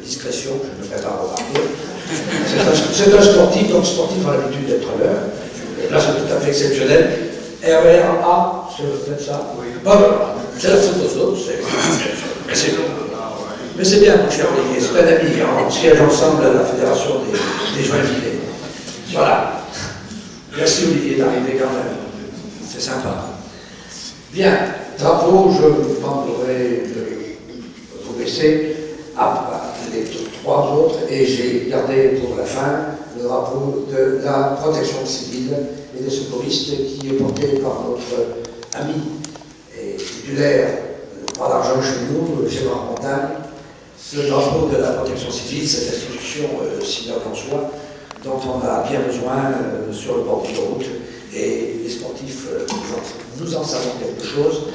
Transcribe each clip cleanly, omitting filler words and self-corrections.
discrétion, je ne me fais pas remarquer. C'est un sportif, donc sportif a l'habitude d'être à l'heure. Là, c'est tout à fait exceptionnel. RERA, c'est peut-être ça? Oui. Bon, voilà. C'est la faute aux autres, mais c'est bien, mon cher Olivier, c'est un ami, on siège ensemble à la Fédération des Joinvillers. Voilà. Merci Olivier d'arriver quand même. C'est sympa. Bien, drapeau, je vous demanderai de vous laisser les trois autres, et j'ai gardé pour la fin le drapeau de la protection civile et des secouristes qui est porté par notre ami et titulaire par l'argent chez nous, Gérard Montagne. Ce drapeau de la protection civile, cette institution synode en soi, dont on a bien besoin sur le bord de l'autoroute, et les sportifs, nous en savons quelque chose.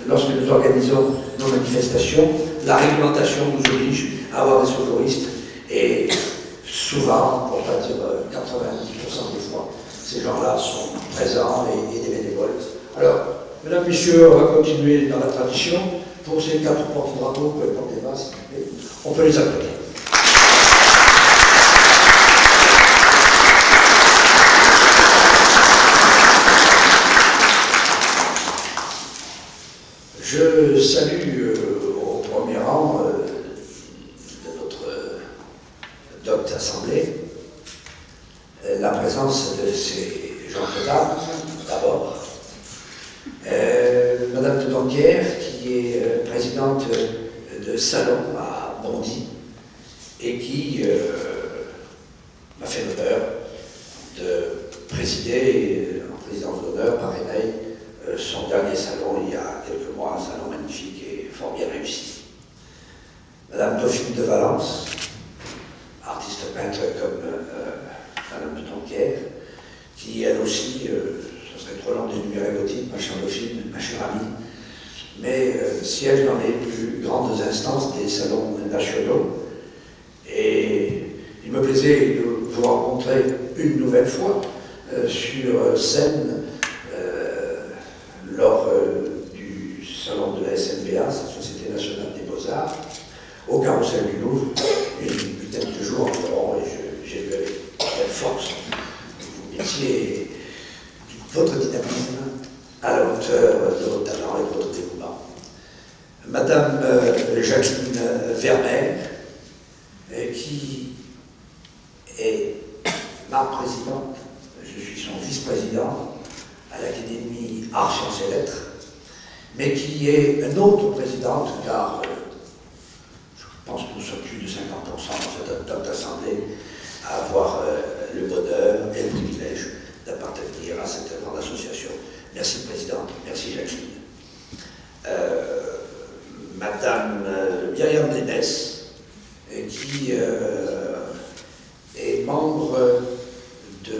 Lorsque nous organisons nos manifestations, la réglementation nous oblige à avoir des secouristes, et souvent, pour ne pas dire 90% des fois, ces gens-là sont présents et des bénévoles. Alors, mesdames, messieurs, on va continuer dans la tradition. Pour ces 4 porte-drapeaux, peu importe les masses, on peut les applaudir. Je salue au premier rang de notre docte assemblée la présence de ces gens de dames, d'abord. Madame de Banquière, qui est présidente de Salon à Bondy, et qui m'a fait l'honneur de présider en présidence d'honneur par Énaï son dernier salon il y a quelques mois, un salon magnifique et fort bien réussi. Madame Dauphine de Valence, artiste peintre comme Madame de Tonquière, qui elle aussi, ce serait trop long d'énumérer vos titres, ma chère Dauphine, ma chère amie, mais siège dans les plus grandes instances des salons nationaux. Et il me plaisait de vous rencontrer une nouvelle fois sur scène lors du salon de la SNBA, Société Nationale des Beaux-Arts, au Carrousel du Louvre, une vingtaine de jours environ, et j'ai vu avec quelle force vous mettiez votre dynamisme à la hauteur de votre talent et de votre dévouement. Madame Jacqueline Vermeer, qui est ma présidente, je suis son vice-président à l'Académie Arts, Sciences et Lettres, mais qui est notre présidente, car je pense que nous sommes plus de 50% dans cette assemblée à avoir le bonheur et le privilège d'appartenir à cette grande association. Merci Présidente, merci Jacqueline. Madame Myriam Dénès, qui est membre de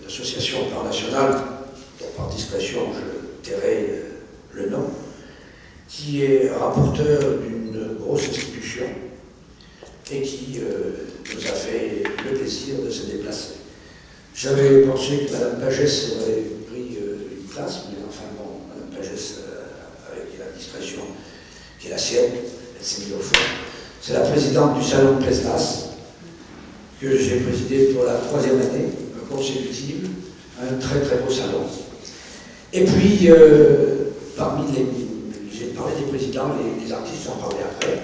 l'association internationale, dont par discrétion je tairai le nom, qui est rapporteur d'une grosse institution et qui nous a fait le plaisir de se déplacer. J'avais pensé que Mme Pagès aurait pris une place, mais enfin bon, Mme Pagès, avec la discrétion qui est la sienne, elle s'est mise au fond. C'est la présidente du Salon de Pesnas, que j'ai présidé pour la 3e année consécutive, un très très beau salon. Et puis, parmi les... j'ai parlé des présidents, les artistes en parlaient après,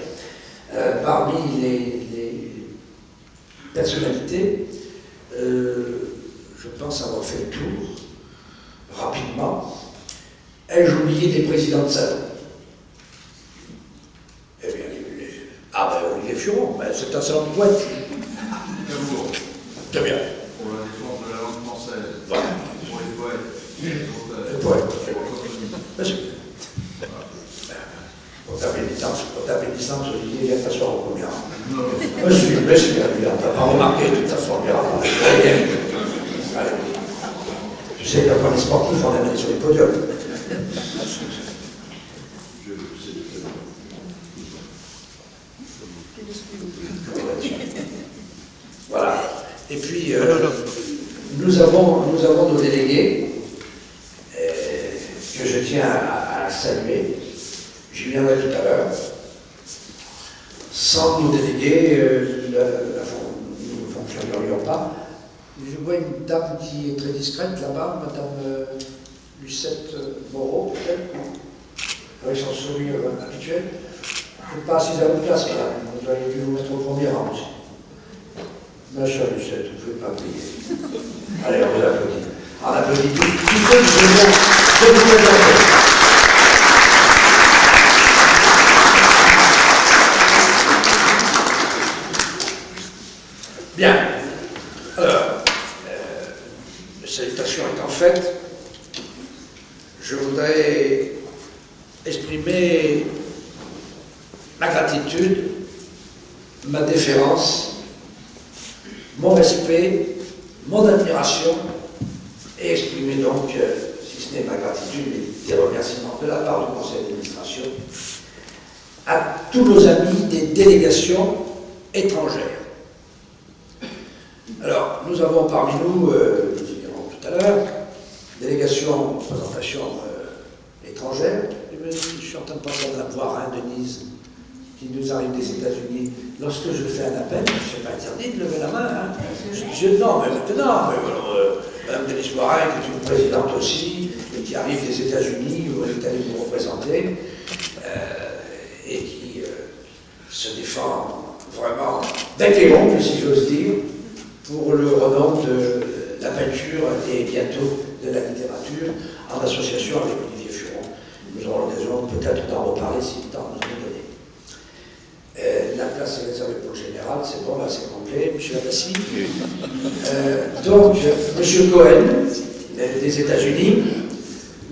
parmi les personnalités, je pense avoir fait le tour, rapidement. Ai-je oublié des présidents de salon? Eh bien, Olivier Furon, c'est un salon de poète. Très bien. Pour la défense de la langue française. Voilà. Pour les poètes. Les poètes. Monsieur. Pour ta bénissance, Olivier, viens t'asseoir au premier rang. Monsieur, on n'a pas remarqué de toute façon, on verra. Allez. Je sais qu'après les sportifs, on est sur les podiums. Voilà. Et puis, nous avons nos délégués que je tiens à saluer. J'y viendrai tout à l'heure. Sans nos délégués, nous ne fonctionnerions pas. Je vois une dame qui est très discrète là-bas, Madame Lucette Moreau, peut-être, avec son sourire habituel. Je ne suis pas assise à votre place, madame. Vous auriez dû vous mettre au premier rang aussi. Ma chère Lucette, vous ne pouvez pas payer. Allez, on vous applaudit. On applaudit tous ceux qui viennent de vous applaudir. Bien. Alors, les salutations étant faites, je voudrais exprimer ma gratitude, ma déférence, mon respect, mon admiration, et exprimer donc, si ce n'est ma gratitude, mais des remerciements de la part du conseil d'administration, à tous nos amis des délégations étrangères. Alors, nous avons parmi nous, nous y verrons tout à l'heure, délégation, représentation étrangère. Je suis en train de penser à voir Denise, qui nous arrive des États-Unis. Lorsque je fais un appel, je ne suis pas interdit de lever la main. Hein. Non, mais maintenant, Mme Denise Morin, qui est une présidente aussi, et qui arrive des États-Unis, où elle est allée nous représenter, et qui se défend vraiment bec et ongle, si j'ose dire, pour le renom de la peinture et bientôt de la littérature, en association avec Olivier Furon. Nous aurons l'occasion peut-être d'en reparler si le temps nous est donné. La place est réservée pour le général, c'est bon, là c'est complet. M. Abbassi. Donc, M. Cohen, des États-Unis,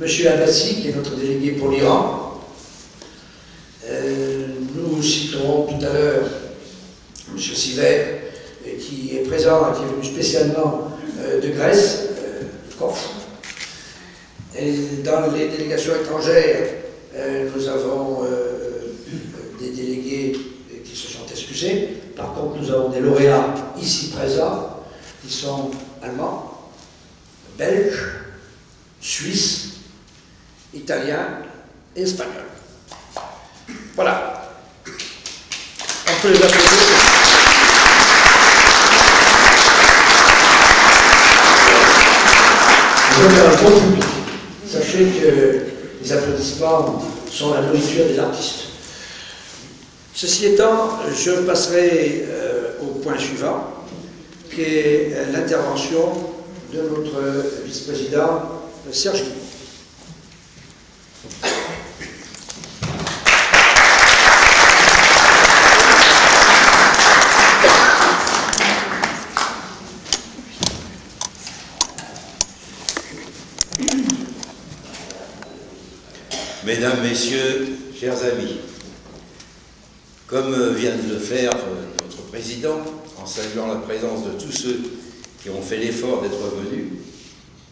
M. Abbassi, qui est notre délégué pour l'Iran. Nous citerons tout à l'heure M. Sivet, qui est présent, qui est venu spécialement de Grèce, Corfou. Et dans les délégations étrangères, nous avons des délégués qui se sont excusés. Par contre, nous avons des lauréats ici présents, qui sont allemands, belges, suisses, italiens et espagnols. Voilà. On peut les applaudir. Un bon public. Sachez que les applaudissements sont la nourriture des artistes. Ceci étant, je passerai au point suivant, qui est l'intervention de notre vice-président Serge Guillot. Mesdames, Messieurs, chers amis, comme vient de le faire notre Président, en saluant la présence de tous ceux qui ont fait l'effort d'être venus,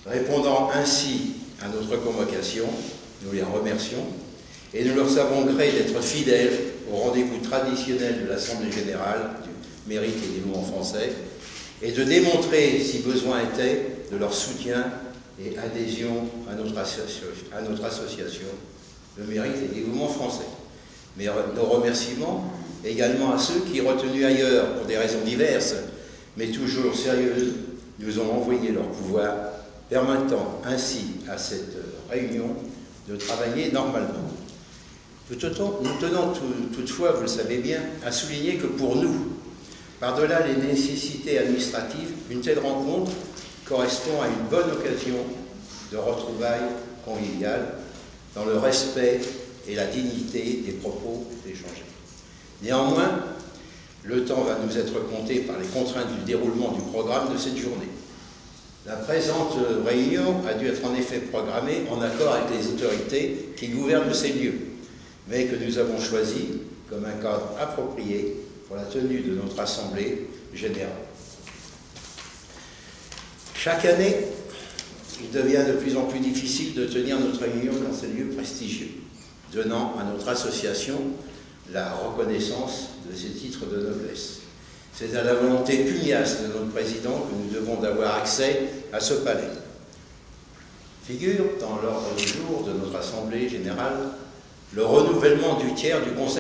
répondant ainsi à notre convocation, nous les remercions, et nous leur savons gré d'être fidèles au rendez-vous traditionnel de l'Assemblée Générale du Mérite et Dévouement Français, et de démontrer, si besoin était, de leur soutien et adhésion à notre association, le Mérite et Dévouement Français. Mais nos remerciements également à ceux qui, retenus ailleurs pour des raisons diverses, mais toujours sérieuses, nous ont envoyé leur pouvoir, permettant ainsi à cette réunion de travailler normalement. Nous tenons toutefois, vous le savez bien, à souligner que pour nous, par-delà les nécessités administratives, une telle rencontre correspond à une bonne occasion de retrouvailles conviviales dans le respect et la dignité des propos échangés. Néanmoins, le temps va nous être compté par les contraintes du déroulement du programme de cette journée. La présente réunion a dû être en effet programmée en accord avec les autorités qui gouvernent ces lieux, mais que nous avons choisi comme un cadre approprié pour la tenue de notre Assemblée générale. Chaque année, il devient de plus en plus difficile de tenir notre réunion dans ces lieux prestigieux, donnant à notre association la reconnaissance de ses titres de noblesse. C'est à la volonté pugnace de notre président que nous devons d'avoir accès à ce palais. Figure dans l'ordre du jour de notre Assemblée générale le renouvellement du tiers du Conseil